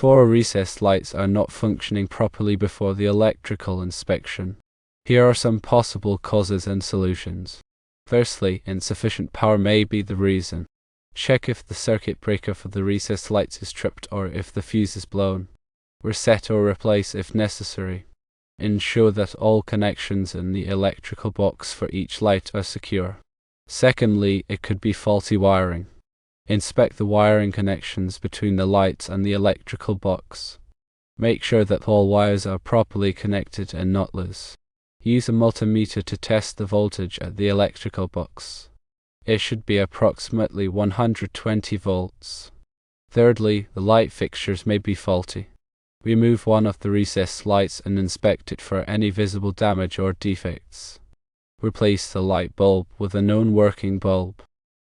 4 recessed lights are not functioning properly before the electrical inspection. Here are some possible causes and solutions. Firstly, insufficient power may be the reason. Check if the circuit breaker for the recessed lights is tripped or if the fuse is blown. Reset or replace if necessary. Ensure that all connections in the electrical box for each light are secure. Secondly, it could be faulty wiring. Inspect the wiring connections between the lights and the electrical box. Make sure that all wires are properly connected and not loose. Use a multimeter to test the voltage at the electrical box. It should be approximately 120 volts. Thirdly, the light fixtures may be faulty. Remove one of the recessed lights and inspect it for any visible damage or defects. Replace the light bulb with a known working bulb.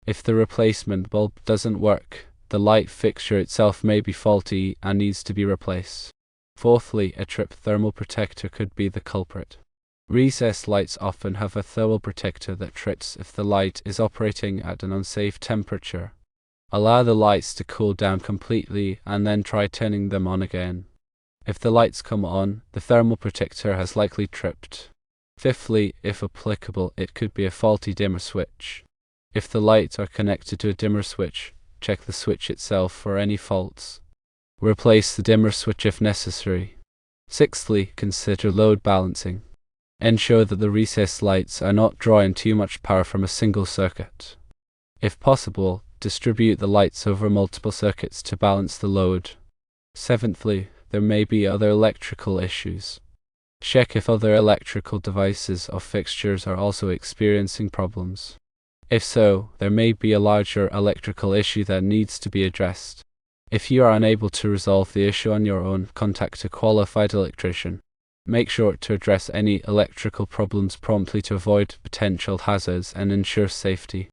If the replacement bulb doesn't work, the light fixture itself may be faulty and needs to be replaced. Fourthly, a tripped thermal protector could be the culprit. Recessed lights often have a thermal protector that trips if the light is operating at an unsafe temperature. Allow the lights to cool down completely and then try turning them on again. If the lights come on, the thermal protector has likely tripped. Fifthly, if applicable, it could be a faulty dimmer switch. If the lights are connected to a dimmer switch, check the switch itself for any faults. Replace the dimmer switch if necessary. Sixthly, consider load balancing. Ensure that the recessed lights are not drawing too much power from a single circuit. If possible, distribute the lights over multiple circuits to balance the load. Seventhly, there may be other electrical issues. Check if other electrical devices or fixtures are also experiencing problems. If so, there may be a larger electrical issue that needs to be addressed. If you are unable to resolve the issue on your own, contact a qualified electrician. Make sure to address any electrical problems promptly to avoid potential hazards and ensure safety.